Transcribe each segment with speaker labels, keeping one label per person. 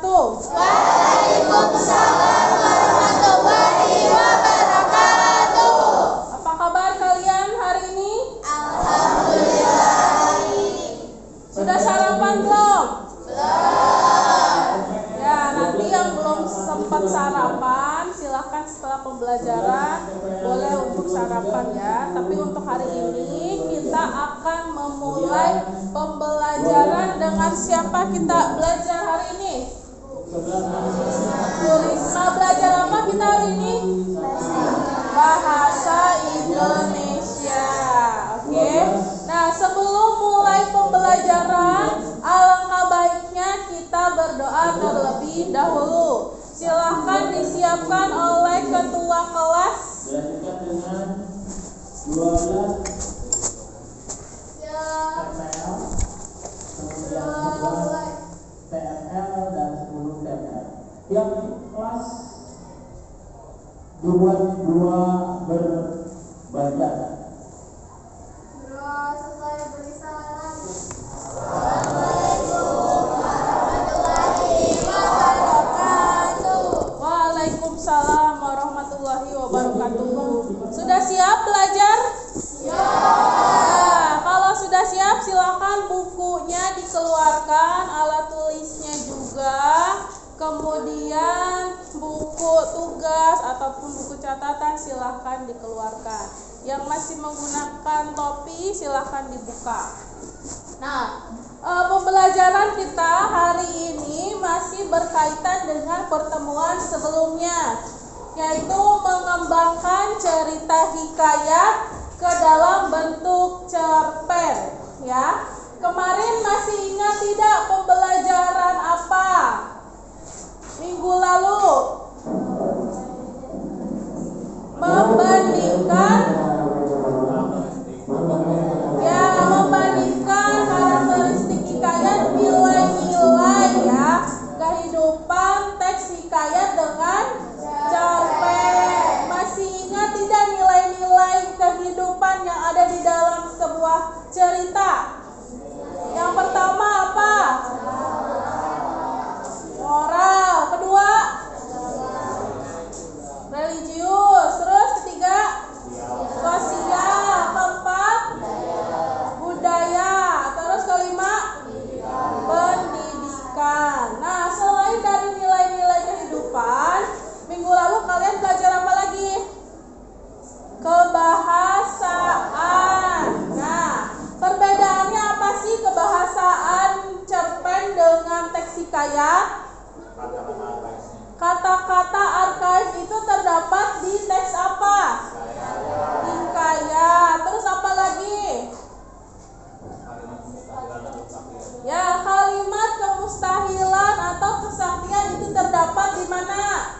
Speaker 1: wabarakatuh.
Speaker 2: Waalaikumsalam warahmatullahi wabarakatuh.
Speaker 1: Apa kabar kalian hari ini?
Speaker 2: Alhamdulillah.
Speaker 1: Sudah sarapan belum?
Speaker 2: Belum.
Speaker 1: Ya, nanti yang belum sempat sarapan silahkan setelah pembelajaran boleh untuk sarapan ya. Tapi untuk hari ini kita akan memulai pembelajaran dengan siapa kita belajar hari ini? Nah, belajar apa kita hari ini? Bahasa Indonesia. Oke. Nah, sebelum mulai pembelajaran, alangkah baiknya kita berdoa terlebih dahulu. Silahkan disiapkan oleh ketua kelas.
Speaker 3: Dilanjutkan dengan 12 TPL, kemudian 11 TFL dan 10 TFL. Tiap kelas dua berbaca.
Speaker 2: Terus selesai beri salam. Assalamualaikum warahmatullahi wabarakatuh.
Speaker 1: Waalaikumsalam warahmatullahi wabarakatuh. Sudah siap belajar? Nah, kalau sudah siap silakan bukunya dikeluarkan, alat tulisnya juga. Kemudian buku tugas ataupun buku catatan silahkan dikeluarkan. Yang masih menggunakan topi silahkan dibuka. Nah, pembelajaran kita hari ini masih berkaitan dengan pertemuan sebelumnya, yaitu mengembangkan cerita hikayat ke dalam bentuk cerpen. Ya, kemarin masih ingat tidak pembelajaran apa? Minggu lalu membandingkan karakteristik hikayat, nilai-nilai ya kehidupan teks hikayat dengan cerpen. Masih ingat tidak nilai-nilai kehidupan yang ada di dalam sebuah cerita? Yang pertama apa? Moral. Kedua, religius. Terus ketiga, sosial. Keempat, budaya. Terus kelima, pendidikan. Nah, selain dari nilai-nilai kehidupan, minggu lalu kalian belajar apa lagi? Kebahasaan. Nah, perbedaannya apa sih kebahasaan cerpen dengan teks hikayat? Kata-kata arkaik itu terdapat di teks apa? Hikayat. Terus apa lagi? Ya, kalimat kemustahilan atau kesaktian itu terdapat di mana?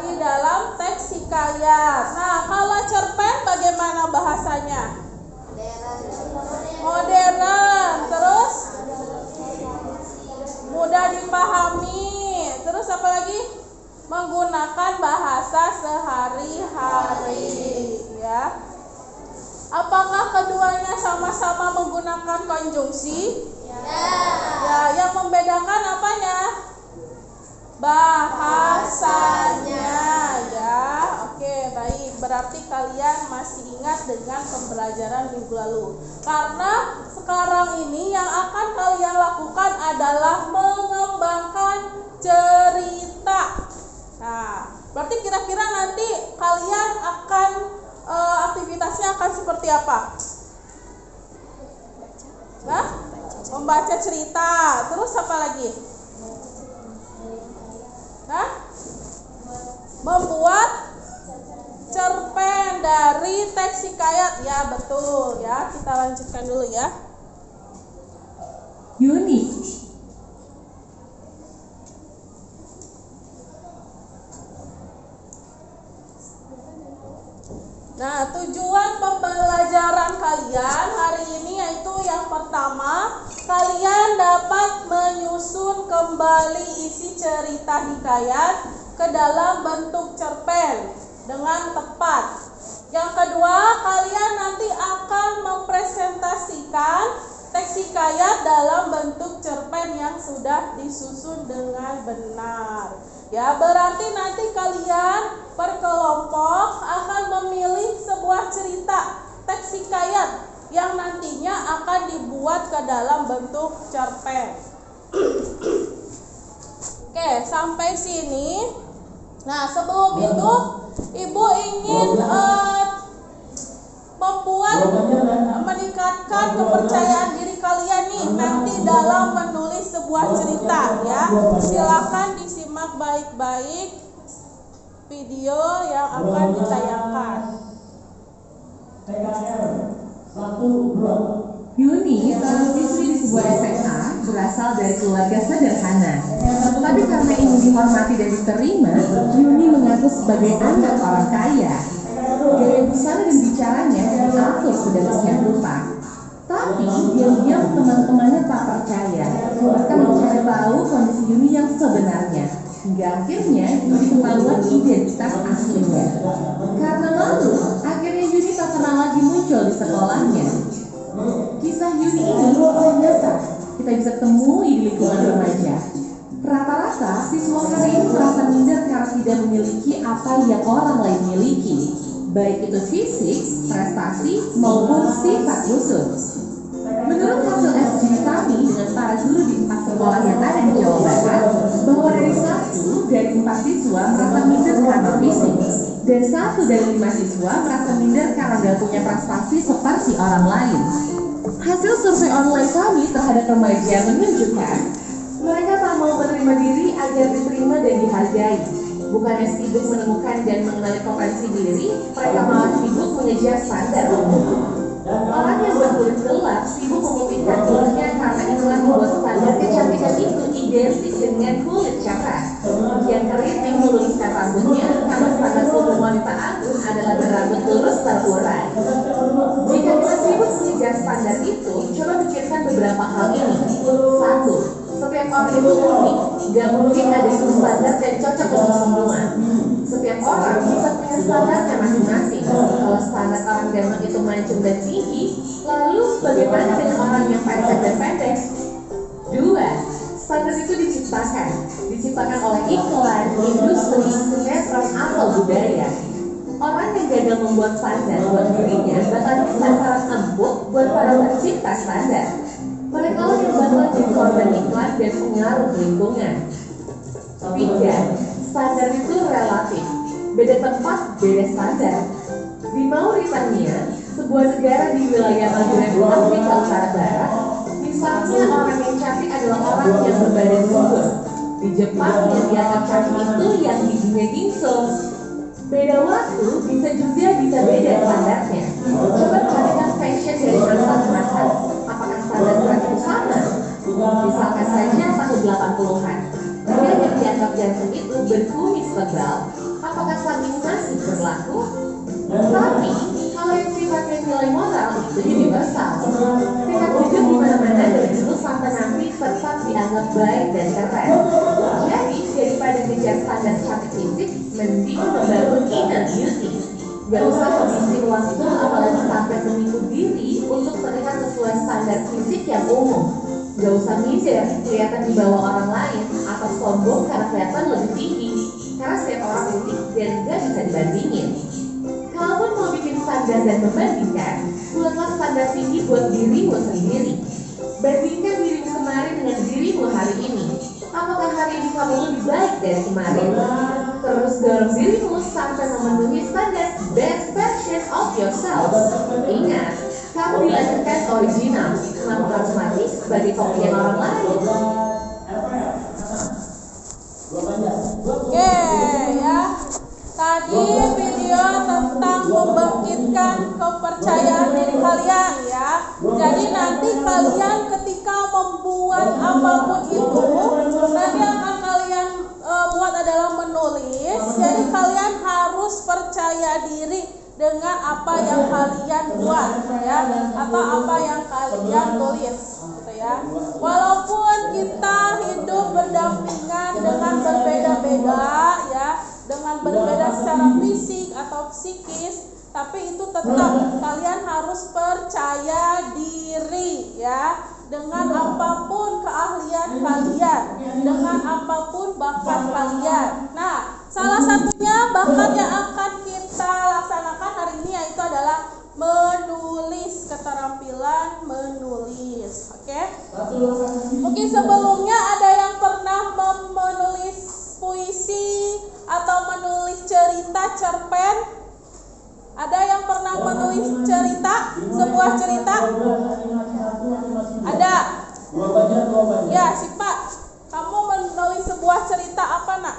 Speaker 1: Di dalam teks hikayat. Nah, kalau cerpen bagaimana bahasanya? Modern. Terus mudah dipahami. Terus apa lagi? Menggunakan bahasa sehari-hari, ya. Apakah keduanya sama-sama menggunakan konjungsi? Ya, yang membedakan apanya? Bahasanya, ya. Oke, baik. Berarti kalian masih ingat dengan pembelajaran minggu lalu. Karena sekarang ini yang akan kalian lakukan adalah mengembangkan cerita. Nah, berarti kira-kira nanti kalian akan aktivitasnya akan seperti apa? Nah, membaca cerita. Terus apa lagi? Nah, membuat cerpen dari teks hikayat. Ya, betul ya. Kita lanjutkan dulu ya.
Speaker 4: Unit.
Speaker 1: Nah, tujuan pembelajaran kalian hari ini yaitu yang pertama, kalian dapat menyusun kembali isi cerita hikayat ke dalam bentuk cerpen dengan tepat. Yang kedua, kalian nanti akan mempresentasikan teks hikayat dalam bentuk cerpen yang sudah disusun dengan benar. Ya, berarti nanti kalian per kelompok akan memilih sebuah cerita teks hikayat yang nantinya akan dibuat ke dalam bentuk cerpen. Oke, sampai sini. Nah, sebelum itu Ibu ingin meningkatkan kepercayaan diri kalian nih nanti dalam menulis sebuah cerita ya. Silakan disimak baik-baik video yang akan ditayangkan.
Speaker 3: TKR 1, 2.
Speaker 4: Yuni, seorang siswi di sebuah SMA, berasal dari keluarga sederhana. Tapi karena ingin dihormati dan diterima, Yuni mengaku sebagai anak orang kaya. Gaya busana dan bicaranya diatur sedemikian rupa. Tapi diam-diam teman-temannya tak percaya, bahkan mencari tahu kondisi Yuni yang sebenarnya. Hingga akhirnya Yuni ketahuan identitas aslinya. Karena malu, akhirnya Yuni tak pernah lagi muncul di sekolahnya. Kisah Yuni ini biasa kita bisa temui di lingkungan remaja. Rata-rata siswa hari ini merasa minder karena tidak memiliki apa yang orang lain miliki, baik itu fisik, prestasi, maupun sifat khusus. Menurut hasil studi kami dengan para guru di 4 sekolah yang ada di Jawa Barat, bahwa dari 1 dari 4 siswa merasa minder karena fisik, dan 1 dari 5 siswa merasa minder karena gak punya prestasi seperti orang lain. Hasil survei online kami terhadap remaja menunjukkan mereka tak mau menerima diri agar diterima dan dihargai. Bukannya sibuk menemukan dan mengenali potensi diri, mereka malah sibuk mengejar standar umum. Orang yang berkulit gelap sibuk memutihkan kulitnya karena ingin membuat standar kecantikan itu identik dengan kulit cerah. Yang keriting meluruskan rambutnya karena standar umum wanita anggun adalah berambut lurus terurai. Jika kita sibuk mengejar standar itu, coba pikirkan beberapa hal ini. 1. Setiap orang itu unik, gak mungkin ada satu standar yang cocok untuk semua. Setiap orang bisa punya standarnya masing-masing. Kalau standar orang ganteng itu mancung dan tinggi, lalu bagaimana dengan orang yang pendek? 2. Standar itu diciptakan oleh iklan, industri, sinetron, atau budaya. Orang yang gagal membuat standar buat dirinya bakal bisa sangat empuk buat para pencipta standar. Mereka yang bakal jadi korban iklan dan pengaruh lingkungan. 3. Standar itu relatif. Beda tempat, beda standar. Di Mauritania, sebuah negara di wilayah Maghreb Afrika Utara Barat, misalnya orang yang cantik adalah orang yang berbadan subur. Di Jepang, yang dianggap cantik itu yang giginya gingsung. Beda waktu bisa beda standarnya. Coba perhatikan fashion dari masa ke masa. Apakah standar tren itu sama? Misalkan saja tahun 80-an. Pria yang dianggap ganteng itu berkumis tebal. Apakah saat ini masih berlaku? Tapi kalau yang sifatnya nilai moral itu universal. Tingkat hidup di mana-mana dari dulu sampai nanti tetap dianggap baik dan keren. Jadi daripada kejar standar cantik fisik, mending membangun inner beauty. Gak usah mengisi waktu apalagi sampai seminggu diri untuk terlihat sesuai standar fisik yang umum. Gak usah minder kelihatan di bawah orang lain atau sombong karena kelihatan lebih tinggi. Karena setiap orang unik dan gak bisa dibandingin. Kalaupun mau bikin standar dan membandingkan, buatlah standar tinggi buat dirimu sendiri. Bandingkan dirimu kemarin dengan dirimu hari ini. Apakah hari ini kamu lebih baik dari kemarin? Terus dorong dirimu sampai memenuhi standar best version of yourself. Ingat, kamu dilahirkan original, namun otomatis sebagai kopian orang lain.
Speaker 1: Oke ya, tadi video tentang membangkitkan kepercayaan diri kalian ya. Jadi nanti kalian ketika membuat apapun itu, nanti akan kalian buat adalah menulis. Jadi kalian harus percaya diri dengan apa yang kalian buat ya, atau apa yang kalian tulis gitu ya. Walaupun kita hidup berdampingan dengan berbeda-beda ya, dengan berbeda secara fisik atau psikis, tapi itu tetap kalian harus percaya diri ya, dengan apapun keahlian kalian, dengan apapun bakat kalian. Nah, salah satunya bakat yang akan kita laksanakan hari ini yaitu adalah menulis, keterampilan menulis. Oke? Mungkin sebelumnya ada yang pernah menulis puisi atau menulis cerita cerpen? Ada yang pernah menulis cerita, sebuah cerita? Ada? Ya, si Pak, kamu menulis sebuah cerita apa, Nak?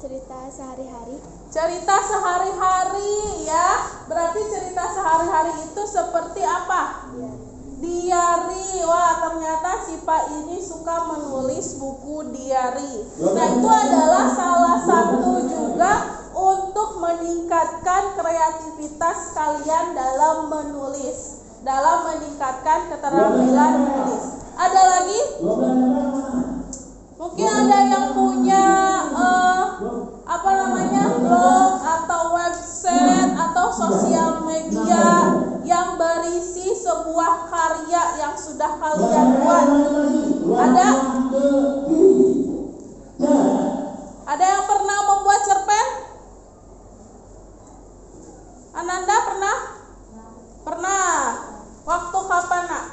Speaker 2: Cerita sehari-hari.
Speaker 1: Cerita sehari-hari ya. Berarti cerita sehari-hari itu seperti apa? Diari. Wah, ternyata si Pak ini suka menulis buku diari. Nah, itu adalah salah satu juga untuk meningkatkan kreativitas kalian dalam menulis, dalam meningkatkan keterampilan menulis. Ada lagi? Mungkin ada yang punya blog atau website atau sosial media yang berisi sebuah karya yang sudah kalian buat. Ada? Ada yang pernah membuat cerpen? Ananda pernah? Pernah. Waktu kapan, Nak?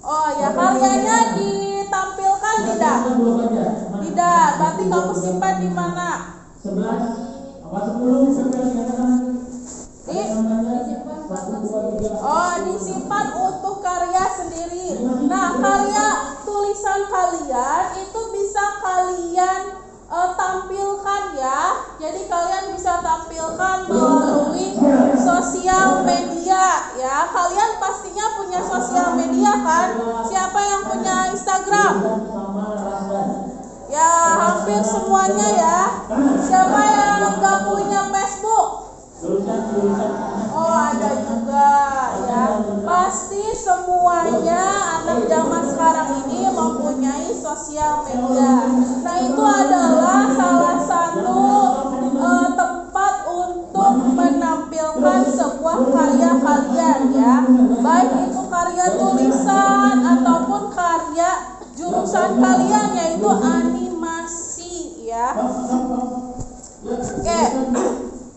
Speaker 1: Oh ya, karyanya ditampilkan tidak? Tidak. Berarti kamu simpan di mana? Disimpan untuk karya sendiri. Nah, karya tulisan kalian itu bisa kalian tampilkan ya. Jadi kalian bisa tampilkan melalui sosial media ya. Kalian pastinya punya sosial media kan? Siapa yang punya Instagram? Ya, hampir semuanya ya. Siapa yang nggak punya Facebook? Oh, ada juga ya. Pasti semuanya anak zaman sekarang ini mempunyai sosial media. Nah, itu adalah salah satu tempat untuk menampilkan sebuah karya kalian ya. Baik itu karya tulisan ataupun karya jurusan kalian yaitu animasi ya. Oke.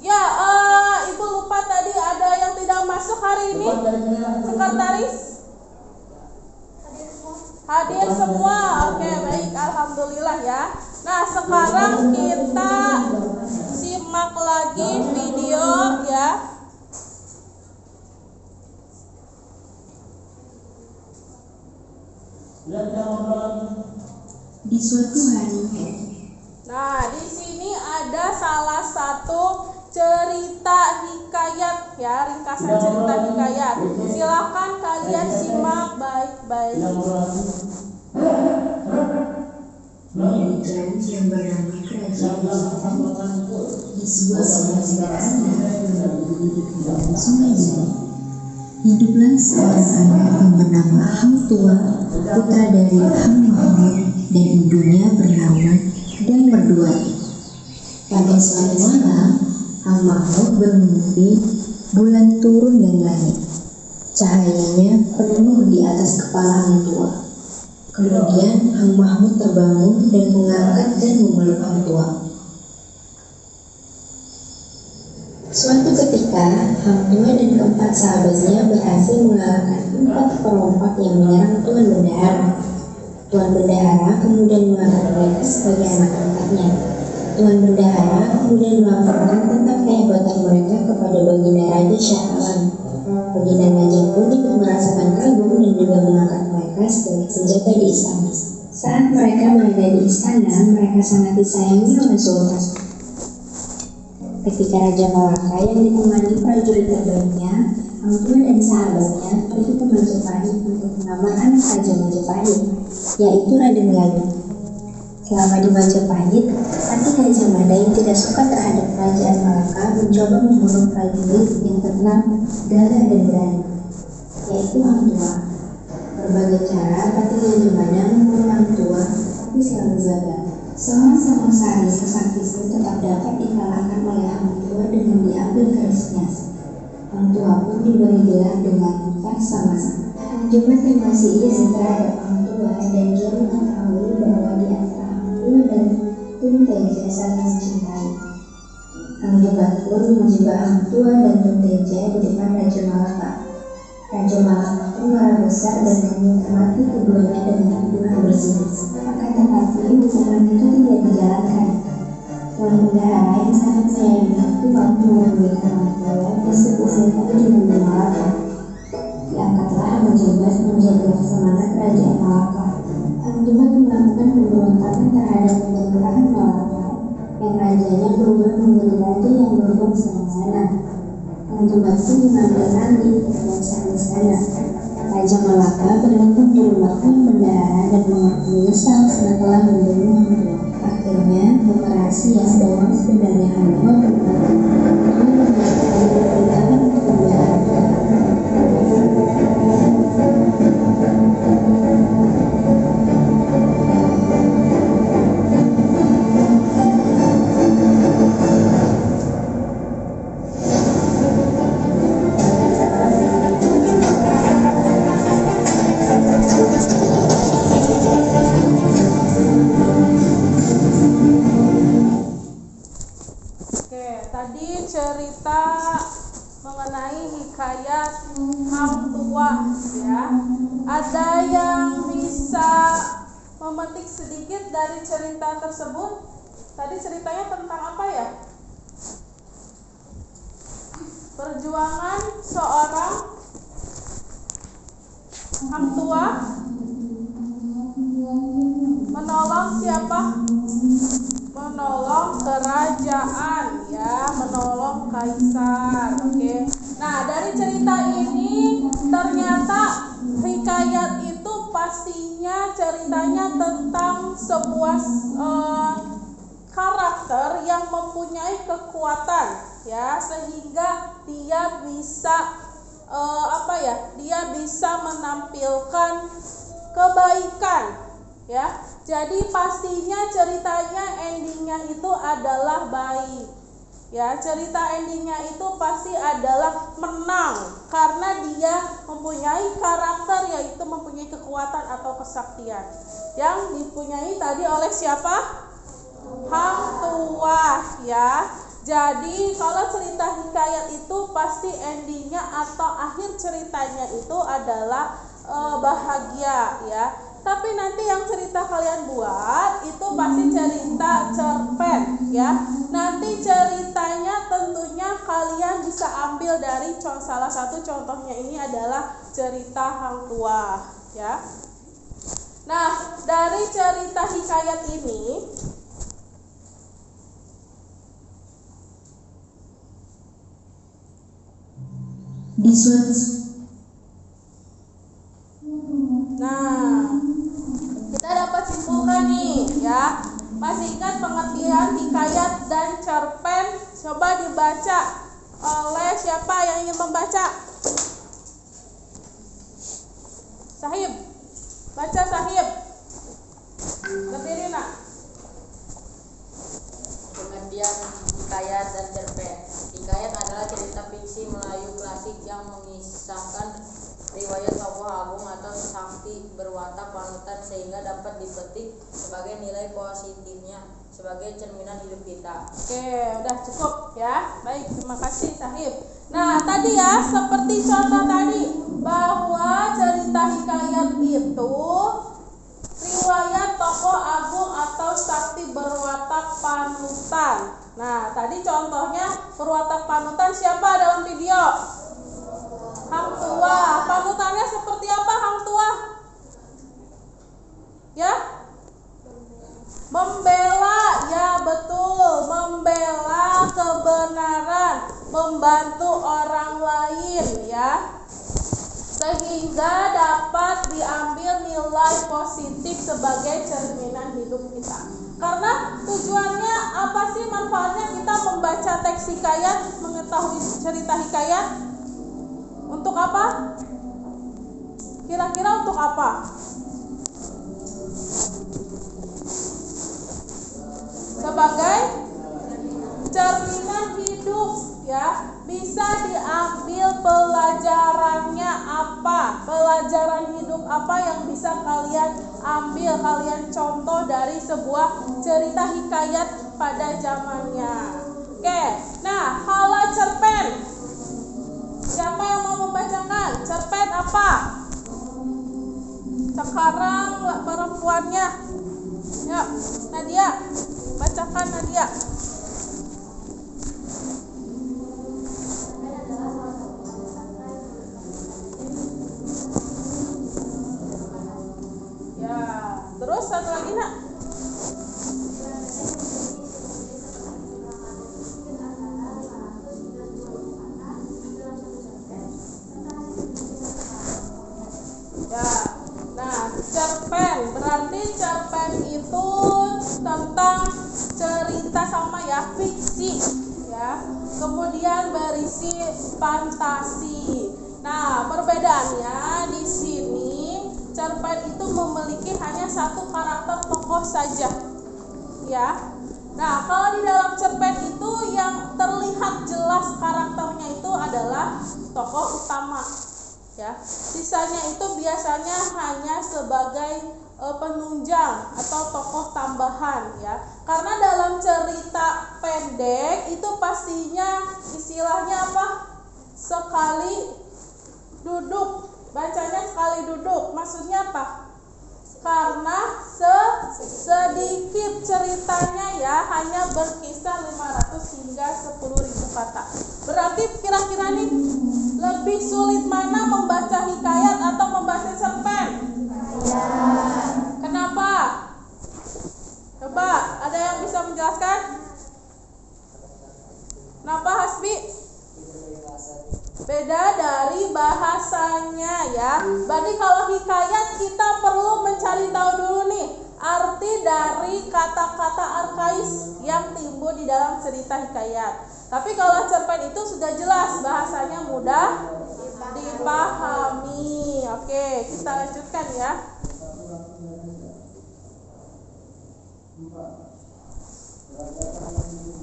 Speaker 1: Ya, Ibu lupa tadi ada yang tidak masuk hari ini. Sekretaris? Hadir semua. Oke, baik, alhamdulillah ya. Nah, sekarang kita simak lagi video ya.
Speaker 5: Di suatu hari.
Speaker 1: Nah, di sini ada salah satu cerita hikayat ya, ringkasan cerita hikayat. Silakan kalian simak baik-baik.
Speaker 5: Kerajaan yang bernama Kerajaan di sebuah kerajaan di Sungai Jaya. Hiduplah seorang anak yang bernama Hang Tua, putra dari Hang Mahmud dan ibunya bernama Dang Merduati. Pada suatu malam, Hang Mahmud bermimpi bulan turun dari langit. Cahayanya penuh di atas kepala Hang Tua. Kemudian Hang Mahmud terbangun dan mengangkat dan memeluk Hang Tua. Suatu ketika, Hang Tua dan keempat sahabatnya berhasil mengalahkan 4 perompak yang menyerang Tuan Bendahara. Tuan Bendahara kemudian mengangkat mereka sebagai anak angkatnya. Tuan Bendahara kemudian melaporkan tentang kehebatan mereka kepada Baginda Raja Shah Alam. Baginda Raja pun ikut merasakan kagum dan juga mengangkat mereka sebagai senjata di istana. Saat mereka berada di istana, mereka sangat disayangi oleh Sultan. Ketika Raja Malaka yang ditemani prajurit terbaiknya, Hang Tua dan sahabatnya pergi ke Majapahit untuk melamar anak Raja Majapahit, yaitu Raden Galuh. Selama di Majapahit, hati Raja Mada yang tidak suka terhadap Kerajaan Malaka mencoba membunuh prajurit yang terkenal gagah dan berani, yaitu Hang Tua. Berbagai cara hati Raja Mada membunuh Hang Tua, tapi selalu gagal. Seorang sari sesat itu tetap dapat dikalahkan oleh hang tua dengan diambil garisnya. Hang tua pun diberi gelar dengan Pasamasa. Hang Jumat yang masih iri terhadap hang tua dan dia mengetahui bahwa di antara hang tua dan Tunteja saling mencintai. Hang Jumat pun menjebak hang tua dan Tunteja di depan Raja Malaka. Raja Malaka pun marah besar dan meminta mati keduanya dengan tuduhan berzina. Akan tetapi hukuman itu tidak dijalankan. Tuan bendahara yang sangat menyayangi itu mampu memberikan hang tua disebut-sebut di bumi Malaka. Diangkatlah Hang Jumat menjadi Laksamana kerajaan Malaka. Hang Jumat melakukan pemberontakan terhadap pemerintahan Malaka yang rajanya berubah menjadi raja yang berubah sana. Hang Jumat pun mengambil alih kerajaan sana. Raja Malaka berlindung di rumah Tuan bendahara dan mengaku menyesal karena telah membunuh Hang Tua. Akhirnya operasi yang sebenarnya Hang Tua berlaku.
Speaker 1: Tadi cerita mengenai hikayat hang tua ya. Ada yang bisa memetik sedikit dari cerita tersebut? Tadi ceritanya tentang apa ya? Perjuangan seorang hang tua menolong siapa? Menolong kerajaan ya, menolong kaisar. Oke. Nah, dari cerita ini ternyata hikayat itu pastinya ceritanya tentang sebuah karakter yang mempunyai kekuatan ya, sehingga dia bisa dia bisa menampilkan kebaikan ya. Jadi pastinya ceritanya endingnya itu adalah baik ya. Cerita endingnya itu pasti adalah menang karena dia mempunyai karakter, yaitu mempunyai kekuatan atau kesaktian yang dipunyai tadi oleh siapa? Hang tua ya. Jadi kalau cerita hikayat itu pasti endingnya atau akhir ceritanya itu adalah bahagia ya. Tapi nanti yang cerita kalian buat itu pasti cerita cerpen ya. Nanti ceritanya tentunya kalian bisa ambil dari salah satu contohnya ini adalah cerita hang tua ya. Nah, dari cerita hikayat ini
Speaker 5: di suatu
Speaker 1: kita dapat simpulkan nih ya. Masih ingat pengertian hikayat dan cerpen? Coba dibaca oleh siapa yang ingin membaca? Sahib. Baca Sahib. Berdiri nak.
Speaker 6: Pengertian hikayat dan cerpen. Hikayat adalah cerita fiksi Melayu klasik yang mengisahkan riwayat tokoh agung atau sakti berwatak panutan sehingga dapat dipetik sebagai nilai positifnya sebagai cerminan hidup kita.
Speaker 1: Oke, udah cukup ya. Baik, terima kasih Sahib. Nah, tadi ya seperti contoh tadi bahwa cerita hikayat itu riwayat tokoh agung atau sakti berwatak panutan. Nah, tadi contohnya berwatak panutan siapa dalam video? Hang tua. Panutannya seperti apa hang tua? Ya? Membela, ya betul. Membela kebenaran, membantu orang lain ya. Sehingga dapat diambil nilai positif sebagai cerminan hidup kita. Karena tujuannya apa sih, manfaatnya kita membaca teks hikayat, mengetahui cerita hikayat? Untuk apa? Kira-kira untuk apa? sebagai cerminan hidup ya. Bisa diambil pelajarannya apa? Pelajaran hidup apa yang bisa kalian ambil, kalian contoh dari sebuah cerita hikayat pada zamannya. Oke, nah kalau cerpen, siapa yang mau membacakan? Cerpen apa? Sekarang perempuannya. Ya, Nadia, bacakan Nadia. Ya, terus satu lagi nak. Ya, nah cerpen berarti cerpen itu tentang cerita sama ya, fiksi ya. Kemudian berisi fantasi. Nah, perbedaannya di sini cerpen itu memiliki hanya satu karakter tokoh saja ya. Nah, kalau di dalam cerpen itu yang terlihat jelas karakternya itu adalah tokoh utama ya. Sisanya itu biasanya hanya sebagai penunjang atau tokoh tambahan ya. Karena dalam cerita pendek itu pastinya istilahnya apa? Sekali duduk, bacanya sekali duduk. Maksudnya apa? Karena sedikit ceritanya ya, hanya berkisar 500 hingga 10.000 kata. Berarti kira-kira nih lebih sulit mana, membaca hikayat atau membaca cerpen? Kenapa? Coba ada yang bisa menjelaskan? Kenapa Hasbi? Beda dari bahasanya ya. Berarti kalau hikayat kita perlu mencari tahu dulu nih arti dari kata-kata arkais yang timbul di dalam cerita hikayat. Tapi kalau cerpen itu sudah jelas, bahasanya mudah dipahami. Oke, kita lanjutkan ya.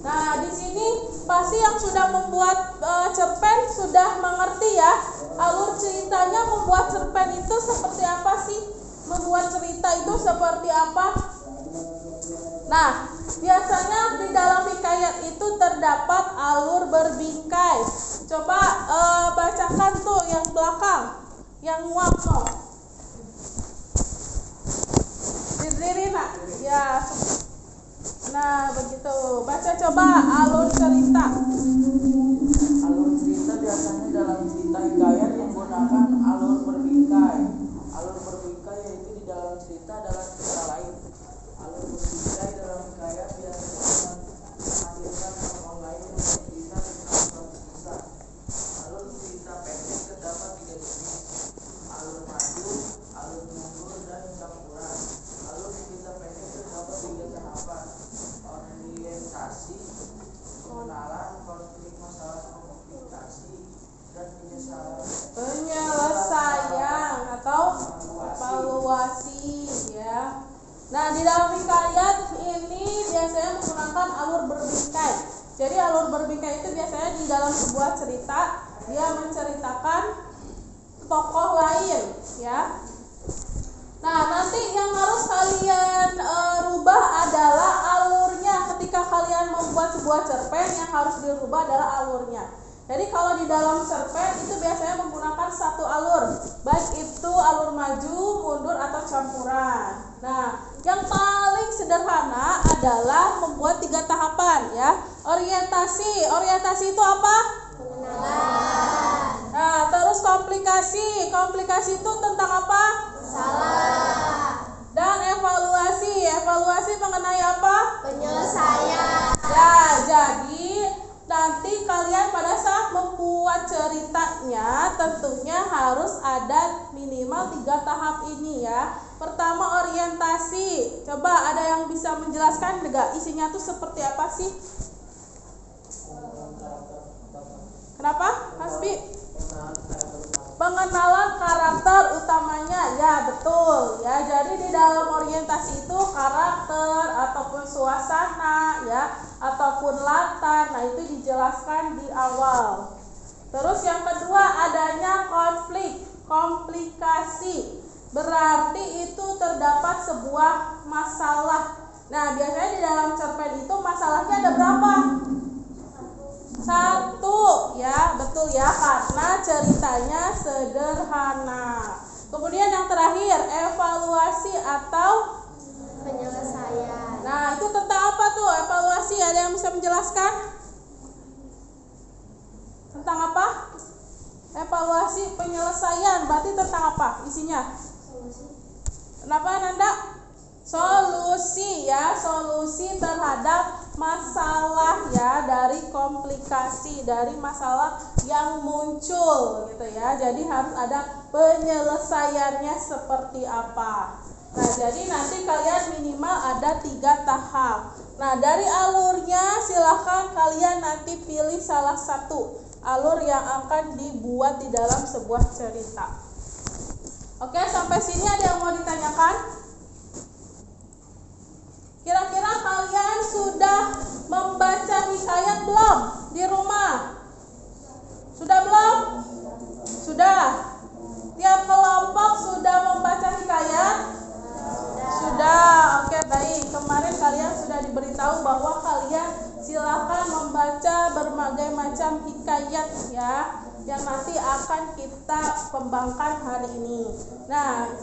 Speaker 1: Nah, di sini pasti yang sudah membuat cerpen sudah mengerti ya alur ceritanya. Membuat cerpen itu seperti apa sih? Membuat cerita itu seperti apa? Nah, biasanya di dalam hikayat itu terdapat alur berbingkai. Coba bacakan tuh yang belakang, yang nguap no. Berdiri nak, ya. Nah, begitu. Baca coba alur cerita.
Speaker 7: Alur cerita biasanya dalam cerita hikayat menggunakan alur berbingkai. Alur berbingkai yaitu di dalam cerita adalah cerita lain. Alur berbingkai dalam hikayat biasanya menghadirkan tokoh lain yang bercerita tentang suatu kisah. Alur cerita pendek terdapat 3 jenis: alur maju, alur mundur, dan campuran. Alur cerita pendek terdapat 3 tahapan: orientasi, pengenalan, konflik masalah komunikasi, dan
Speaker 1: Penyelesaian atau evaluasi ya. Nah, di dalam hikayat ini biasanya menggunakan alur berbingkai. Jadi alur berbingkai itu biasanya di dalam sebuah cerita dia menceritakan tokoh lain ya. Nah, nanti yang harus kalian rubah adalah alurnya. Ketika kalian membuat sebuah cerpen, yang harus dirubah adalah alurnya. Jadi kalau di dalam cerpen itu biasanya menggunakan satu alur, baik itu alur maju, mundur, atau campuran. Nah, yang paling sederhana adalah membuat 3 tahapan ya. Orientasi itu apa? Pengenalan. Nah, terus komplikasi itu tentang apa? Salah. Dan evaluasi mengenai apa? Penyelesaian. Ya, jadi nanti kalian pada saat membuat ceritanya tentunya harus ada minimal 3 tahap ini ya. Pertama orientasi. Coba ada yang bisa menjelaskan enggak isinya tuh seperti apa sih? Kenapa? Hasbi? Pengenalan karakter utamanya. Ya, betul ya. Jadi di dalam orientasi itu karakter ataupun suasana ya ataupun latar. Nah, itu dijelaskan di awal. Terus yang kedua adanya komplikasi. Berarti itu terdapat sebuah masalah. Nah, biasanya di dalam cerpen itu masalahnya ada berapa? 1 ya, betul ya, karena ceritanya sederhana. Kemudian yang terakhir, evaluasi atau
Speaker 2: Penyelesaian.
Speaker 1: nah, itu tentang apa tuh evaluasi? Ada yang bisa menjelaskan? Tentang apa? Evaluasi penyelesaian, berarti tentang apa isinya? Kenapa Nanda? Solusi ya, solusi terhadap masalah ya, dari komplikasi, dari masalah yang muncul gitu ya. Jadi harus ada penyelesaiannya seperti apa. Nah, jadi nanti kalian minimal ada 3 tahap. Nah, dari alurnya silahkan kalian nanti pilih salah satu alur yang akan dibuat di dalam sebuah cerita. Oke, sampai sini ada yang mau ditanyakan? Kira-kira kalian sudah membaca hikayat belum di rumah? Sudah belum? Sudah. Tiap kelompok sudah membaca hikayat? Sudah. Oke, baik. Kemarin kalian sudah diberitahu bahwa kalian silakan membaca berbagai macam hikayat ya, yang nanti akan kita kembangkan hari ini. Nah,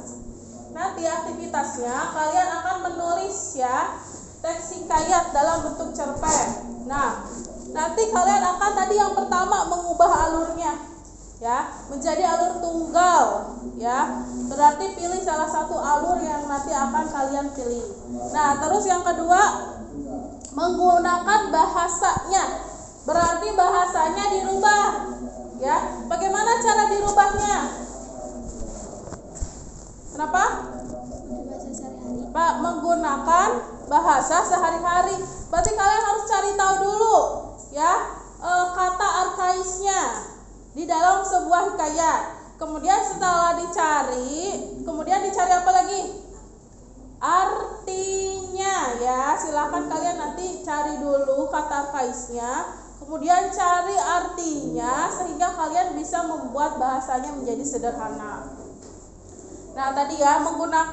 Speaker 1: nanti aktivitasnya kalian akan menulis ya teks hikayat dalam bentuk cerpen. Nah, nanti kalian akan tadi yang pertama mengubah alurnya ya menjadi alur tunggal ya. Berarti pilih salah satu alur yang nanti akan kalian pilih. Nah, terus yang kedua menggunakan bahasanya. Berarti bahasanya dirubah ya. Bagaimana cara dirubahnya? Kenapa?
Speaker 2: Bahasa sehari-hari.
Speaker 1: Pak, menggunakan bahasa sehari-hari. Berarti kalian harus cari tahu dulu ya kata arkaisnya di dalam sebuah hikayat. Kemudian setelah dicari, kemudian dicari apa lagi? Artinya ya. Silakan kalian nanti cari dulu kata arkaisnya, kemudian cari artinya sehingga kalian bisa membuat bahasanya menjadi sederhana. Nah, tadi ya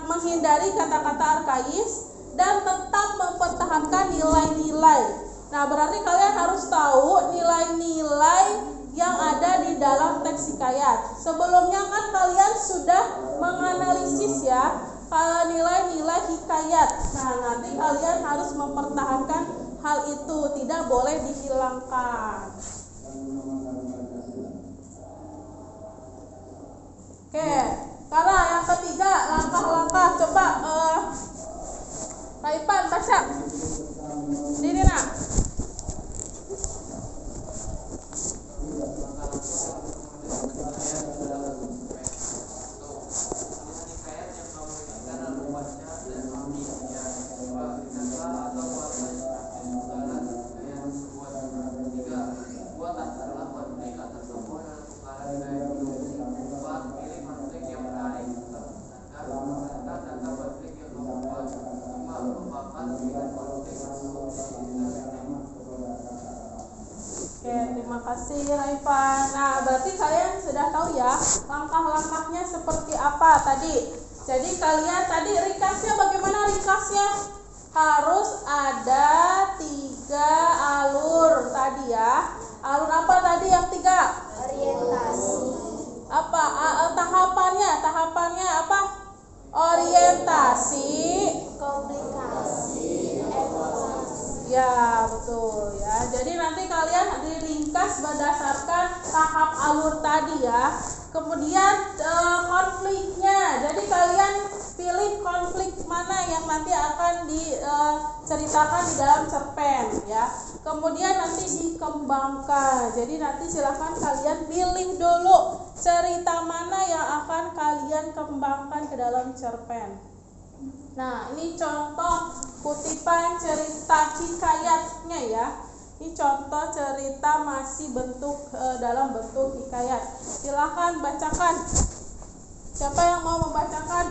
Speaker 1: menghindari kata-kata arkais dan tetap mempertahankan nilai-nilai. Nah, berarti kalian harus tahu nilai-nilai yang ada di dalam teks hikayat. Sebelumnya kan kalian sudah menganalisis ya nilai-nilai hikayat. Nah, nanti kalian harus mempertahankan hal itu, tidak boleh dihilangkan. Oke, karena yang ketiga langkah-langkah, coba Raipan baca. Sini nak. Terima kasih Raipan. Nah, berarti kalian sudah tahu ya langkah-langkahnya seperti apa tadi. Jadi kalian tadi ringkasnya bagaimana ringkasnya? Harus ada 3 alur tadi ya. Alur apa tadi yang 3?
Speaker 2: Orientasi.
Speaker 1: Apa tahapannya apa? Orientasi,
Speaker 2: Komplikasi. Evaluasi.
Speaker 1: ya betul ya. Jadi nanti kalian diringkas berdasarkan tahap alur tadi ya. Kemudian konfliknya. Jadi kalian pilih konflik mana yang nanti akan diceritakan di dalam cerpen ya. Kemudian nanti dikembangkan. Jadi nanti silakan kalian pilih dulu cerita mana yang akan kalian kembangkan ke dalam cerpen. Nah, ini contoh kutipan cerita hikayatnya ya. Ini contoh cerita masih dalam bentuk hikayat. Silakan bacakan. Siapa yang mau membacakan?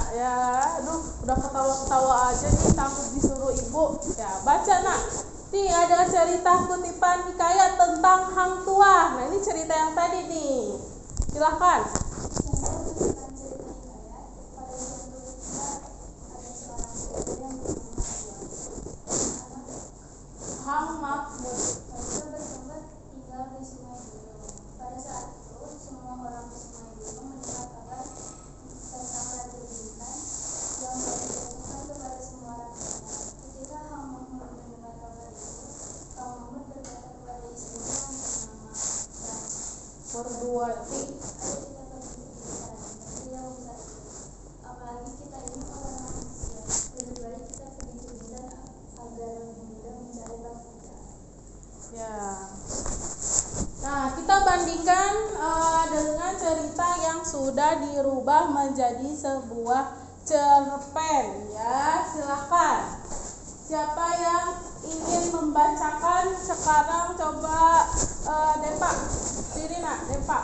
Speaker 1: Ya, aduh, udah ketawa-ketawa aja nih, takut disuruh ibu. Ya, baca nak. Nih ada cerita kutipan hikayat tentang hang tuah. Nah, ini cerita yang tadi nih. Silahkan. Hang Mahmud.
Speaker 2: Tinggal di Sungai Gunung. Pada saat itu, semua orang di Sungai Gunung mendengar kabar tentang Raja Bintang yang dijatuhkan kepada semua rakyatnya. Ketika Hang Mahmud mendengar kabar itu, Hang Mahmud berkata kepada istrinya yang bernama
Speaker 1: Merduati.
Speaker 2: ayo kita pergi ke Bintang. Beliau besar itu. Apalagi kita ini orang manusia. Lebih baik kita pergi ke Bintang agar lebih mudah mencari baktita.
Speaker 1: Ya. Nah, kita bandingkan dengan cerita yang sudah dirubah menjadi sebuah cerpen ya. Silakan. Siapa yang ingin membacakan sekarang coba Depa. Diri nak, Depa.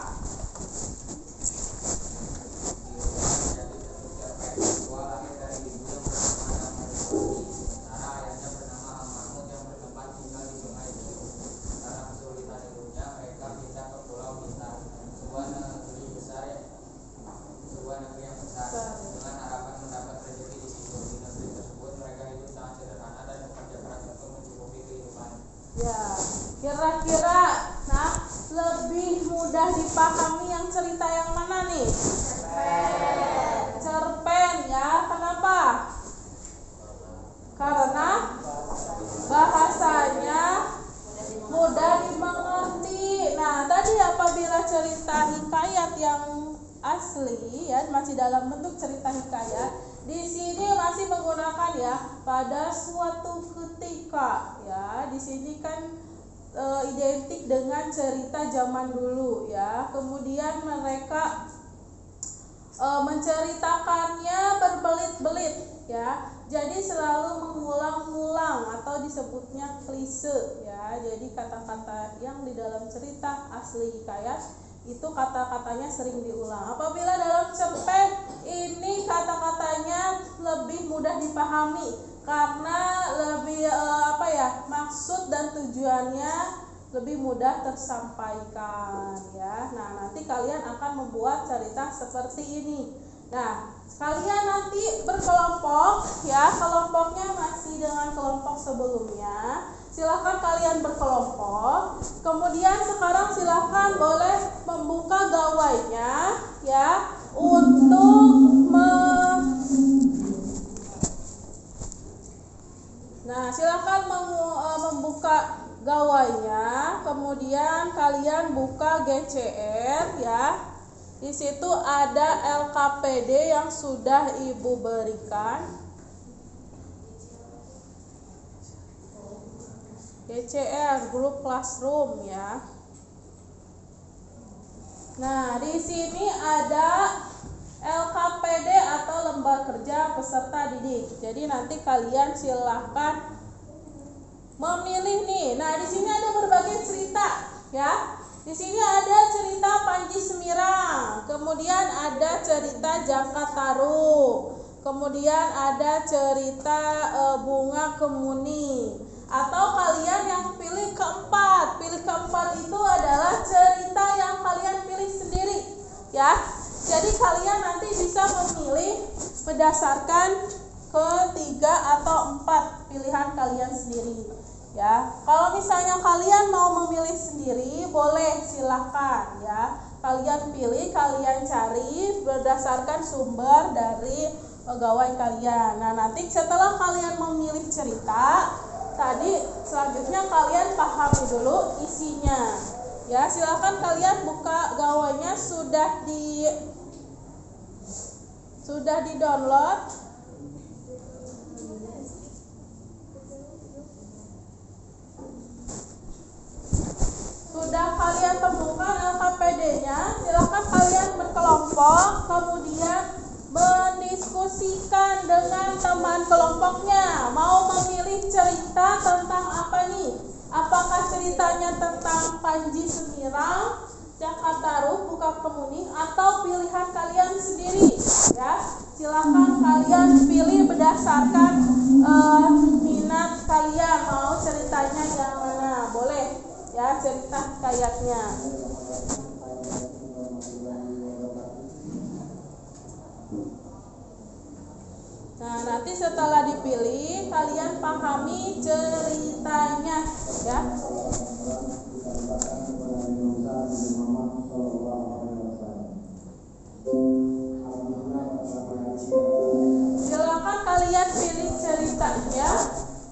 Speaker 1: Ya, kira-kira nah lebih mudah dipahami yang cerita yang mana nih? Cerpen ya. Kenapa? Karena bahasanya mudah dimengerti. Nah, tadi apabila cerita hikayat yang asli ya masih dalam bentuk cerita hikayat, di sini masih menggunakan ya pada suatu ketika ya. Di sini kan identik dengan cerita zaman dulu ya. Kemudian mereka menceritakannya berbelit-belit ya. Jadi selalu mengulang-ulang atau disebutnya klise ya. Jadi kata-kata yang di dalam cerita asli hikayat itu kata-katanya sering diulang. Apabila dalam cerpen ini kata-katanya lebih mudah dipahami karena lebih maksud dan tujuannya lebih mudah tersampaikan ya. Nah, nanti kalian akan membuat cerita seperti ini. Nah, kalian nanti berkelompok ya, kelompoknya masih dengan kelompok sebelumnya. Silakan kalian berkelompok. Kemudian sekarang silakan boleh membuka gawainya ya untuk Nah, silakan membuka gawainya. Kemudian kalian buka GCR ya. Di situ ada LKPD yang sudah Ibu berikan. GCR Group Classroom ya. Nah, di sini ada LKPD atau lembar kerja peserta didik. Jadi nanti kalian silahkan memilih nih. Nah, di sini ada berbagai cerita ya. Di sini ada cerita Panji Semirang, kemudian ada cerita Jaka Tarub, kemudian ada cerita Bunga Kemuni. Atau kalian yang pilih keempat. Pilih keempat itu adalah cerita yang kalian pilih sendiri ya. Jadi kalian nanti bisa memilih berdasarkan ketiga atau 4 pilihan kalian sendiri ya. Kalau misalnya kalian mau memilih sendiri, boleh, silahkan ya. Kalian pilih, kalian cari berdasarkan sumber dari pegawai kalian. Nah, nanti setelah kalian memilih cerita tadi, selanjutnya kalian pahami dulu isinya ya. Silakan kalian buka gawainya, sudah di-download. Sudah kalian temukan LKPD-nya, silakan kalian berkelompok, kemudian mendiskusikan dengan teman kelompoknya. Mau memilih cerita tentang apa nih? Apakah ceritanya tentang Panji Semirang, Jaka Tarub, Bunga Kemuni, atau pilihan kalian sendiri ya. Silakan kalian pilih berdasarkan minat kalian, mau ceritanya yang mana, boleh ya cerita hikayatnya. Nah, nanti setelah dipilih kalian pahami ceritanya ya. Silakan kalian pilih ceritanya,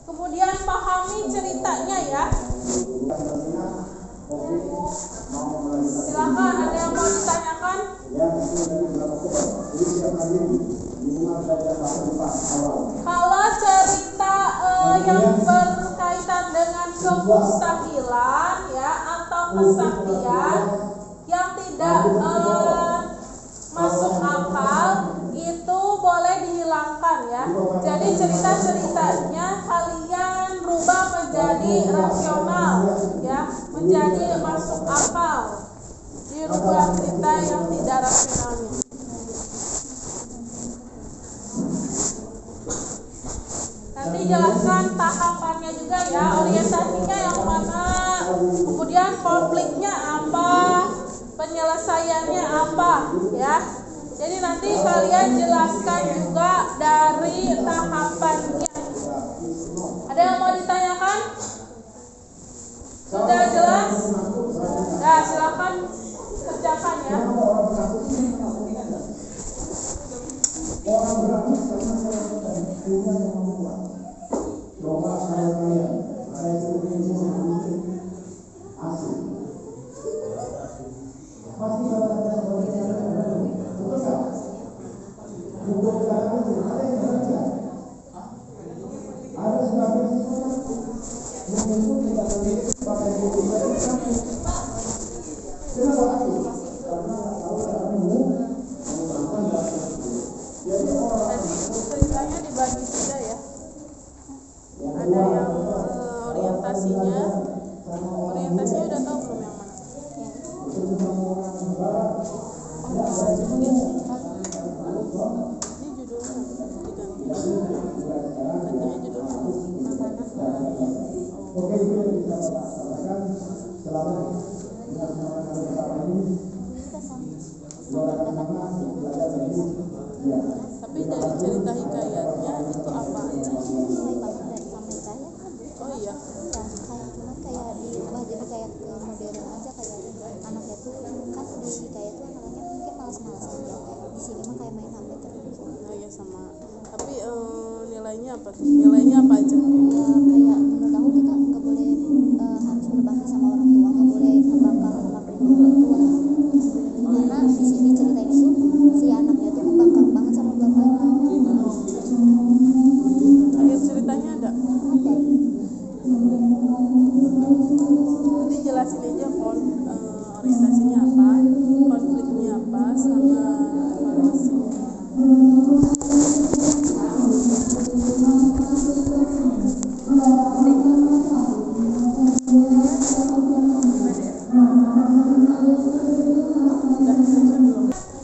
Speaker 1: kemudian pahami ceritanya ya. Silakan, ada yang mau ditanyakan? Kalau cerita yang berkaitan dengan kemustahilan ya atau kesaktian yang tidak masuk akal itu boleh dihilangkan ya. Jadi cerita-ceritanya kalian rubah menjadi rasional ya, menjadi masuk akal. Dirubah cerita yang tidak rasionalnya. Nanti jelaskan tahapannya juga ya, orientasinya yang mana, kemudian konfliknya apa, penyelesaiannya apa ya. Jadi nanti kalian jelaskan juga dari tahapannya. Ada yang mau ditanyakan? Sudah jelas? Nah, silakan kerjakan ya. Ceritanya dibagi tiga ya. Ada yang orientasinya udah tahu belum yang mana? Ini judulnya diganti. Gantinya judulnya tapi dari cerita hikayatnya itu apa aja? Oh iya.
Speaker 2: Kayak diubah jadi kayak ke modern aja, kayak anaknya tuh kan di hikayat tuh anaknya mungkin malas-malasan ya. Di sini mah kayak main HP terus.
Speaker 1: Nah, ya sama. Tapi nilainya apa? Nilainya apa aja?
Speaker 2: Ya, kayak menurut aku kita nggak boleh harus berbakti sama orang tua, nggak boleh membangkang orang tua. Karena di sini cerita ini tuh si anaknya tuh membangkang banget sama bapaknya.
Speaker 1: Akhir ceritanya ada?
Speaker 2: Ada.
Speaker 1: Nanti jelasin aja orientasinya apa, konfliknya apa, sama evaluasinya.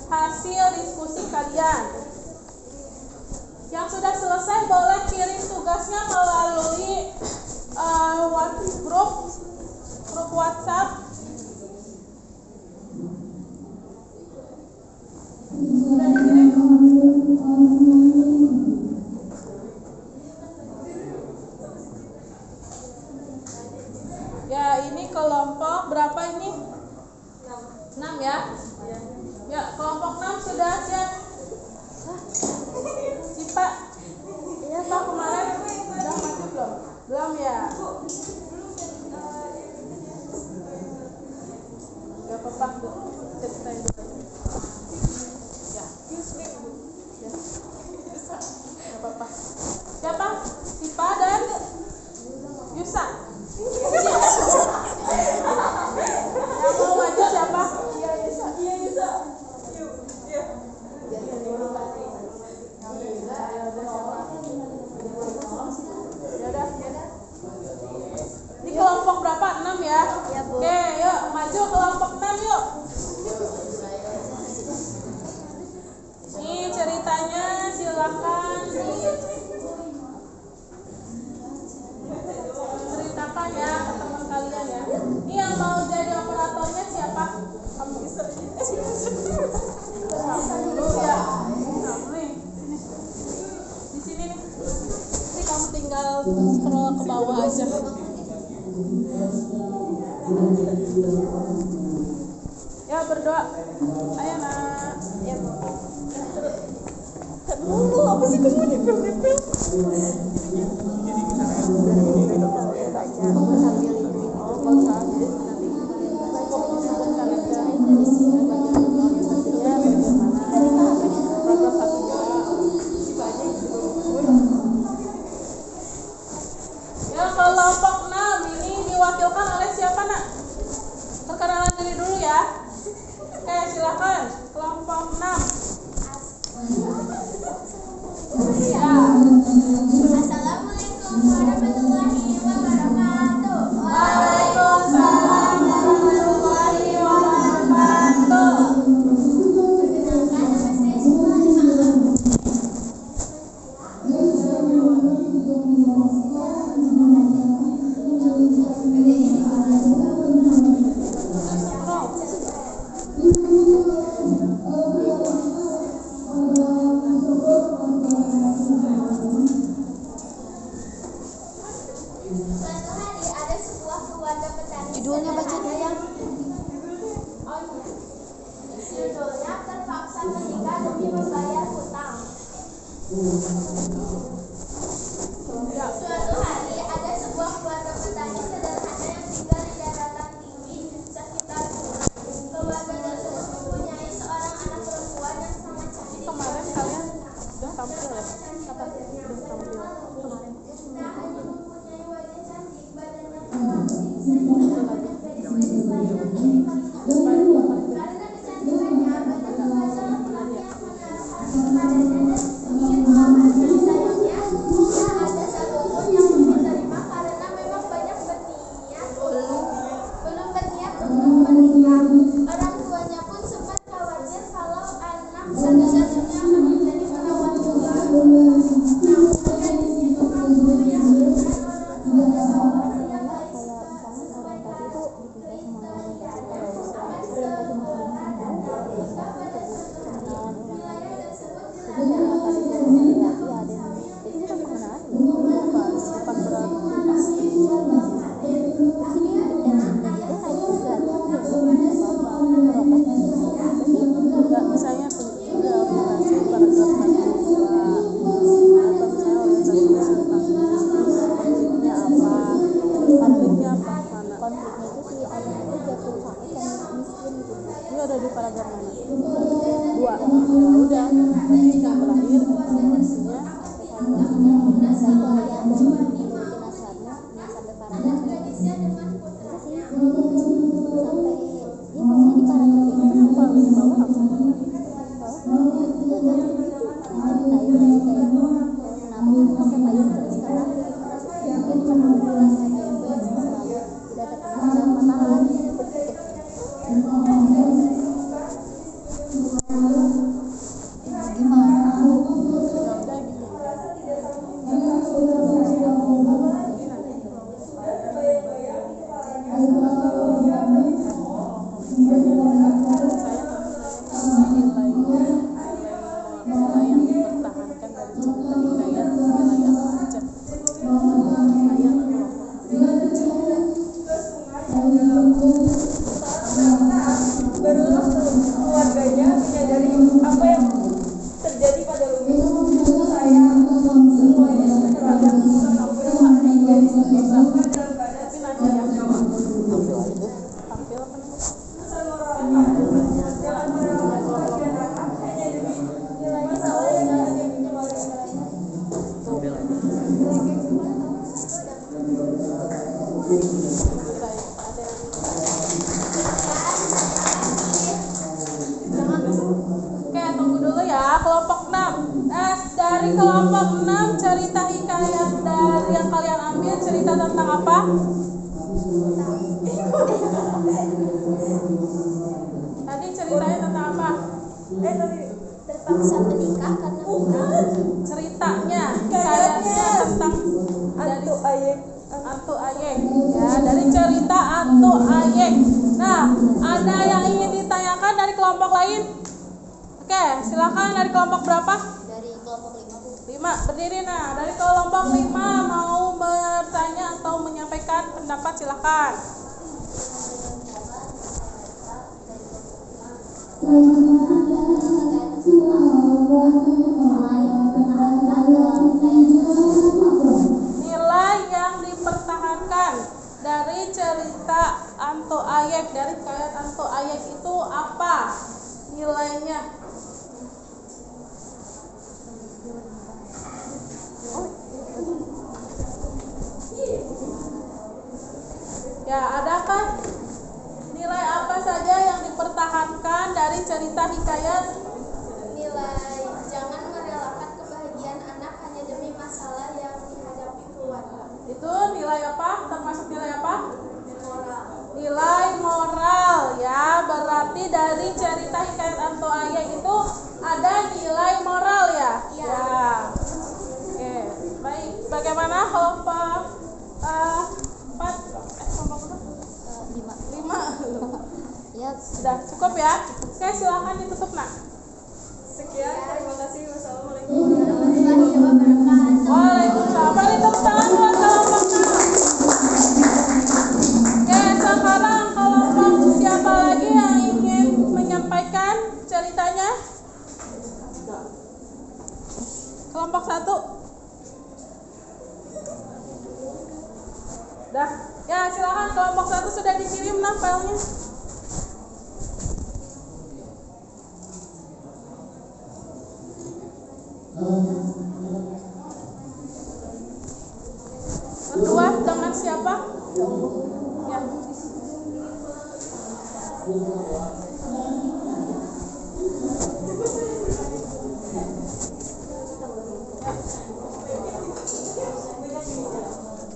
Speaker 1: Hasil diskusi kalian yang sudah selesai boleh kirim tugasnya melalui grup WhatsApp. Sudah dikirim? Ya, ini kelompok berapa ini? 6 ya? Ya, kelompok 6 sudah siap? Si Pak? Iya Pak, kemarin udah maju belum? Belum ya? Gak apa-apa, ceritain dulu. Ya, ya. Gak apa-apa. Siapa? Si Pak dan Yusa. Yang mau maju siapa? Iya Yusa. Iya Yusa. Iya. Ini kelompok berapa? 6 ya?
Speaker 2: Ya, Bu.
Speaker 1: Oke, yuk maju kelompok 6 yuk. Ya berdoa. Ayo nak. Ya dulu apa sih kamu dipil-dipil? Ya kelompok 6 ini diwakilkan oleh siapa nak? Perkenalan diri dulu ya. Oke silakan kelompok 6. Ya.
Speaker 2: Assalamualaikum warahmatullahi wabarakatuh.
Speaker 1: Waalaikumsalam warahmatullahi wabarakatuh.
Speaker 2: Perkenalkan, nama saya Syifa Alimaam. Suatu hari ada sebuah keluarga petani. Judulnya baca yang judulnya terpaksa menikah demi membayar hutang. Suatu hari ada sebuah keluarga petani sederhana yang tinggal di daratan tinggi sekitar gunung. Keluarga tersebut mempunyai seorang anak perempuan yang sangat cantik.
Speaker 1: Kemarin kalian sudah tampil ya? Apa? Sudah tampil kemarin.
Speaker 2: Tak hanya mempunyai wajah cantik, badannya pun cantik, sehingga banyak gadis-gadis lain yang ingin melihatnya. Karena kecantikannya, banyak remaja laki-laki yang menaruh hati kepadanya dan ingin mengamalkan. Sayangnya, tak ada satupun yang diterima karena memang banyak belum berniat untuk menikah. Orang tuanya pun sempat khawatir kalau anak satu-satunya akan menjadi perawan tua. Namun gadis itu mampu meyakinkan orang tuanya bahwa dia baik sekali sesuai target. Sampai suatu hari menikah pada suatu hari. Wilayah tersebut dilanda sehingga
Speaker 1: Enggak, misalnya ada organisasi paragraf 1 atau misalnya organisasi tentang konfliknya apa? Konfliknya apa? Mana?
Speaker 8: Konfliknya itu si anak itu jatuh sakit dan miskin gitu.
Speaker 1: Ini ada di paragraf mana? 2. Ya udah, berarti yang terakhir evaluasinya.
Speaker 8: Nah, itu ada yang bikin nasihatnya sampai paragraf
Speaker 2: gadisnya dengan
Speaker 8: itu
Speaker 2: putranya.
Speaker 8: sih sampai ya pokoknya di paragraf itu
Speaker 1: Kenapa di bawah apa?
Speaker 8: itu udah gitu ceritain dari kayak kenapa bisa payung terus sekarang mungkin karena hubungan AMP selalu tidak terkena dengan matahari. Gimana?
Speaker 1: Nilai yang dipertahankan dari cerita hikayat nilai apa aja?
Speaker 9: Barulah keluarganya menyadari apa yang terjadi pada Lumi. Saya semuanya sudah terlambat. Namun gadis itu sampai dalam keadaan
Speaker 1: Tampil kan?
Speaker 9: jalan merawat bagian rata hanya demi nilai salah yang hanya menyebabkan
Speaker 1: Oke, tunggu dulu ya, kelompok 6. Dari kelompok 6 cerita hikayat dari yang kalian ambil cerita tentang apa? Tadi ceritanya tentang apa?
Speaker 2: Terpaksa menikah karena hutang.
Speaker 1: Ceritanya, hikayatnya tentang dari Antu Ayek. Ya, dari cerita Antu Ayek. Nah, ada yang ingin ditanyakan dari kelompok lain? Oke, silakan dari kelompok berapa?
Speaker 8: Dari kelompok 5 Bu.
Speaker 1: 5, berdiri nah. Dari kelompok 5 mau bertanya atau menyampaikan pendapat silakan. Nilai yang dipertahankan dari cerita Anto Ayek, dari hikayat Anto Ayek itu apa nilainya? Ya, adakah nilai apa saja yang dipertahankan dari cerita hikayat?
Speaker 2: Nilai jangan merelakan kebahagiaan anak hanya demi masalah yang dihadapi keluarga.
Speaker 1: Itu nilai apa? Termasuk nilai apa?
Speaker 2: Moral.
Speaker 1: Nilai moral, ya. Berarti dari cerita hikayat Anto Ayek itu ada nilai moral, ya?
Speaker 2: Iya.
Speaker 1: Ya. Oke, baik. Bagaimana kelompok 4? Kelompok berapa? 5.
Speaker 8: Ya,
Speaker 1: Sudah cukup ya? Oke, silakan ditutup, Nak.
Speaker 9: Sekian, terima kasih. Wassalamualaikum
Speaker 2: Warahmatullahi wabarakatuh.
Speaker 1: Waalaikumsalam. Mari tepuk tangan buat kelompok 6. Oke, sekarang kelompok siapa lagi yang ingin menyampaikan ceritanya? Kelompok 1. Dah. Ya, silakan kelompok 1 sudah dikirim nah filenya. Kedua dengan siapa? Ya.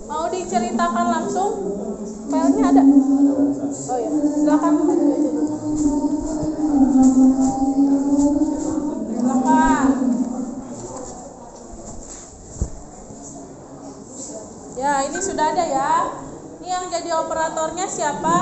Speaker 1: Mau diceritakan langsung? Filenya ada? Oh ya, silakan. Silakan. Ya, ini sudah ada ya. Ini yang jadi operatornya siapa?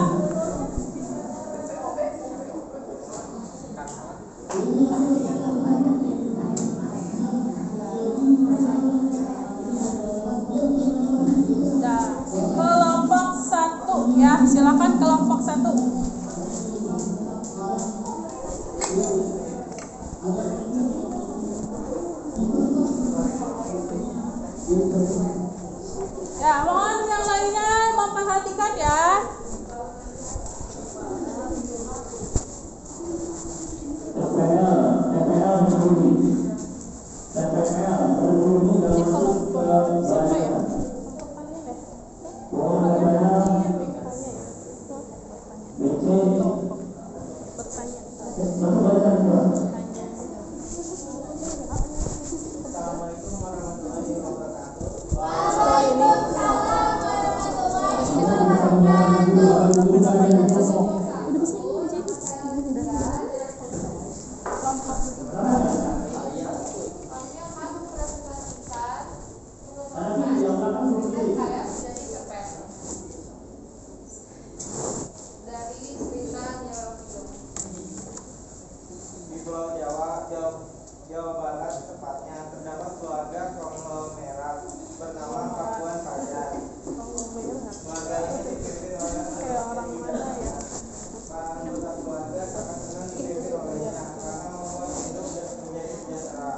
Speaker 1: Nah, kelompok 1 ya, silakan kelompok 1. Ya, mohon yang lainnya memperhatikan ya.
Speaker 3: TPL berbunyi. TPL berbunyi
Speaker 1: Ini
Speaker 3: dalam
Speaker 1: kelompok siapa ya? Kelompok kalian ya?
Speaker 3: BC.
Speaker 1: Bertanya.
Speaker 3: Satu baca dua.
Speaker 7: Assalamualaikum warahmatullahi wabarakatuh.
Speaker 1: Setelah ini
Speaker 7: Di Pulau Jawa Barat tepatnya, terdapat keluarga konglomerat bernama Pakuan Fajar. Keluarga ini dipimpin oleh
Speaker 1: kayak orang mana ya?
Speaker 7: para anggota keluarga sangat senang dipimpin olehnya karena membuat hidup menjadi sejahtera.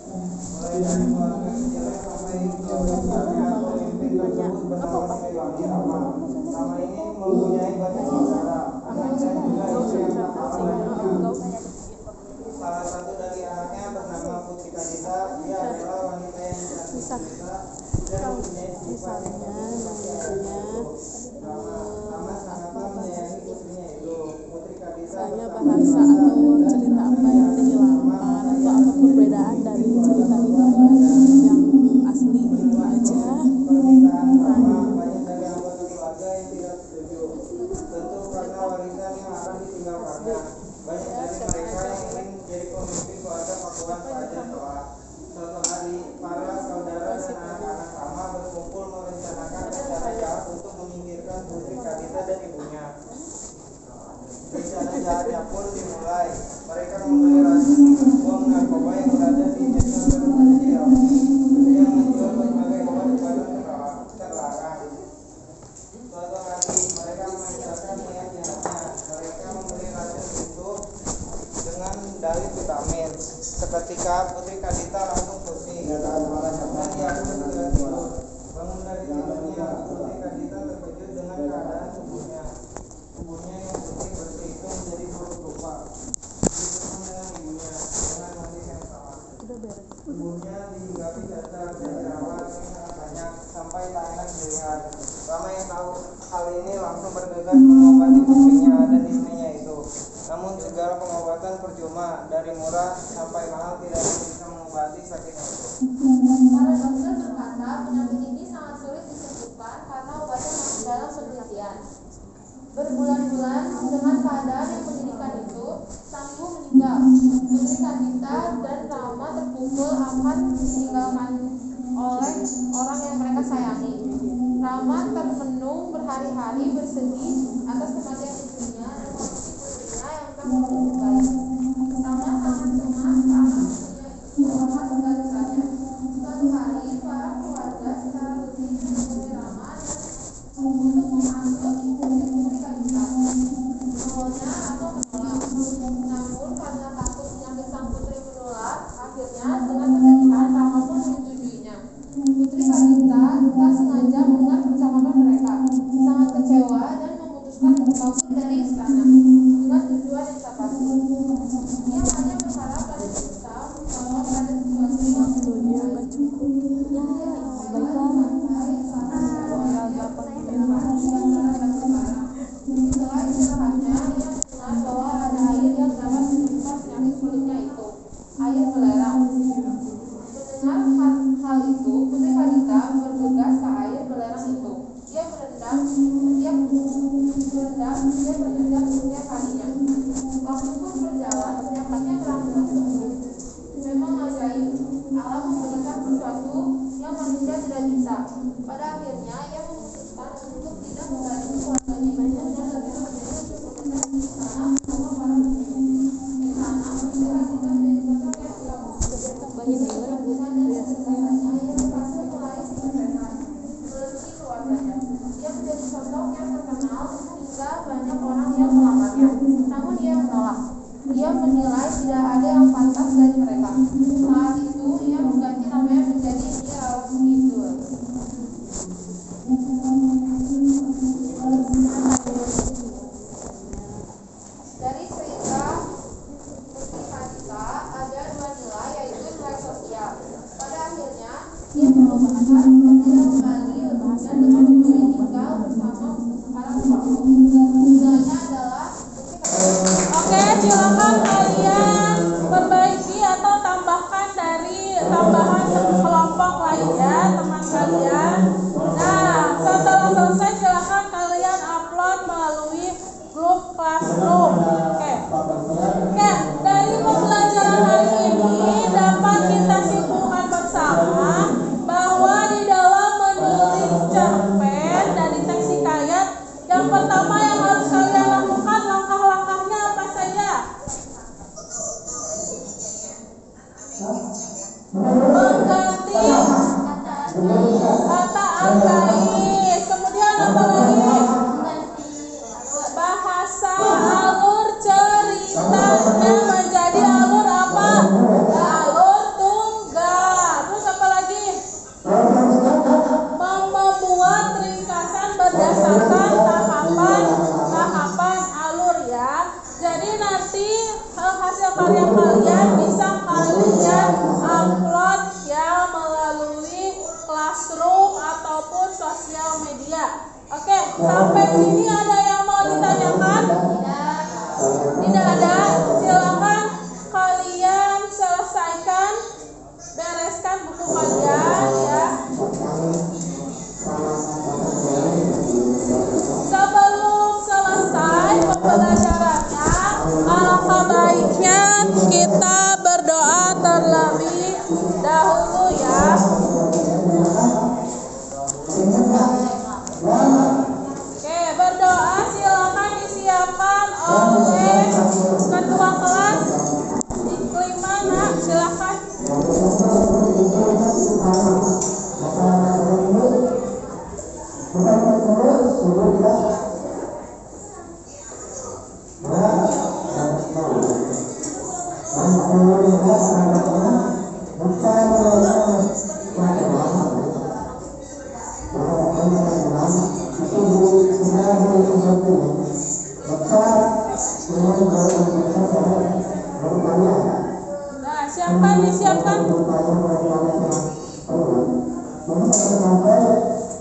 Speaker 7: Mulai dari keluarga kecilnya sampai keluarga besarnya, pemimpin tersebut bernama Siliwangi Rama. Nama ini mempunyai banyak saudara, anak dan juga istri yang tak kalah banyaknya. Salah satu dari anaknya bernama Putri Kadita. Dia adalah wanita yang cantik cerita dan mempunyai sifat yang Rama sangatlah menyayangi putrinya itu. Putri Kadita
Speaker 1: Misalnya bahasa atau cerita apa yang dihilangkan atau apa perbedaan dari cerita hikayat yang asli gitu aja.
Speaker 7: permintaan Rama, banyak dari anggota keluarga yang tidak setuju. Tentu karena warisan yang akan ditinggalkannya. Banyak dari mereka yang ingin menjadi pemimpin keluarga Pakuan Fajar kelak. Suatu hari, para saudara dan anak-anak Rama berkumpul merencanakan rencana jahat untuk menyingkirkan Putri Kadita dan ibunya. Rencana jahatnya pun dimulai. Mereka membeli racun bom narkoba yang berada di desa terpencil yang menjual berbagai obat terlarang. Suatu hari mereka melancarkan niat jahatnya. Mereka membeli racun
Speaker 10: Seketika Putri Kadita langsung pusing dan dia pun segera tidur. Bangun dari tidurnya, Putri Kadita terkejut dengan keadaan tubuhnya. Tubuhnya yang putih bersih itu menjadi buruk rupa. Diberitahu dengan ibunya dengan motif yang sama. Tubuhnya dihinggapi cacar dan jerawat yang sangat banyak sampai tak enak dilihat. Rama yang tahu hal ini langsung bergegas mengobati putrinya dan istrinya itu. Namun segala pengobatan percuma, dari murah sampai mahal tidak bisa mengobati sakitnya itu.
Speaker 9: Para dokter berkata penyakit ini sangat sulit disembuhkan karena obatnya masih dalam penelitian. Berbulan-bulan dengan keadaan yang menyedihkan itu, sang ibu meninggal. Putri Kadita dan Rama terpukul akan ditinggalkan oleh orang yang mereka sayangi. Rama termenung berhari-hari bersedih atas kematian istrinya dan kondisi putrinya yang tak mempunyai. Rama sangat cemas karena putrinya itu akan menggantikannya. Suatu hari, para keluarga secara rutin menemui Rama dan untuk mengangkut putri Kadita. Awalnya atau menolak, namun karena takut penyakit sang putri menular, akhirnya dengan kesedihan Rama pun menyetujuinya. Putri Kadita tak sengaja mendengar percakapan mereka, sangat kecewa dan memutuskan untuk kabur dari istana dengan tujuan yang tak pasti. Ia hanya berharap pada Cinta bahwa pada sesuatu yang setelah istirahatnya, ia mendengar bahwa ada air yang dapat menyembuhkan penyakit kulitnya itu, air belerang. Mendengar hal itu, Putri Kadita bergegas ke air belerang itu. Dia berendam setiap harinya. Waktu pun berjalan, penyakitnya perlahan sembuh. Memang ajaib, Allah memberikan sesuatu yang manusia tidak bisa. Pada akhirnya, ia memutuskan untuk tidak mengganggu keluarganya itu dan lebih memilih untuk bekerja di sana bersama para penghuni. Di sana, Putri Kadita menjadi sosok yang utama. Kebutuhan dan kesuksesannya, ia berhasil meraih kesuksesan melebihi keluarganya. Ia menjadi sosok yang terkenal hingga banyak orang yang melamarnya. Namun ia menolak. Ia menilai tidak ada yang pantas dari mereka. Saat itu ia mengganti namanya menjadi Nyi Kidul. Dari cerita Putri Kadita ada dua nilai, yaitu nilai sosial. Pada akhirnya ia memutuskan untuk tidak kembali dan dengan memilih tinggal bersama para pemangku. Nilainya adalah
Speaker 1: Oke, silakan kalian perbaiki atau tambahkan dari tambahan kelompok lainnya teman kalian. Nah, setelah selesai silakan kalian upload melalui grup Classroom. Oke, dari pembelajaran hari ini dapat kita simpulkan bersama bahwa di dalam menulis cerpen dari teks hikayat, yang pertama yang harus kalian lakukan langkah-langkahnya apa saja? Mengganti kata angkais. Kemudian apa lagi? Bahasa alur ceritanya menjadi alur apa? Alur tunggal. Terus apa lagi? Membuat ringkasan berdasarkan tahapan alur ya. Jadi nanti hasil karya kalian bisa kalian upload ya melalui Classroom ataupun sosial media. Oke, sampai sini ada yang mau ditanyakan? Tidak ada. Silakan kalian selesaikan, bereskan buku kalian ya. Sebelum selesai pembelajarannya, alangkah baiknya kita berdoa terlebih dahulu ya. Oke, berdoa silakan disiapkan oleh ketua kelas. Iklim mana? Silakan.
Speaker 3: Nah,
Speaker 1: Nah, siapkan nih, siapkan.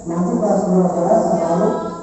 Speaker 3: Nanti kelas 12 lalu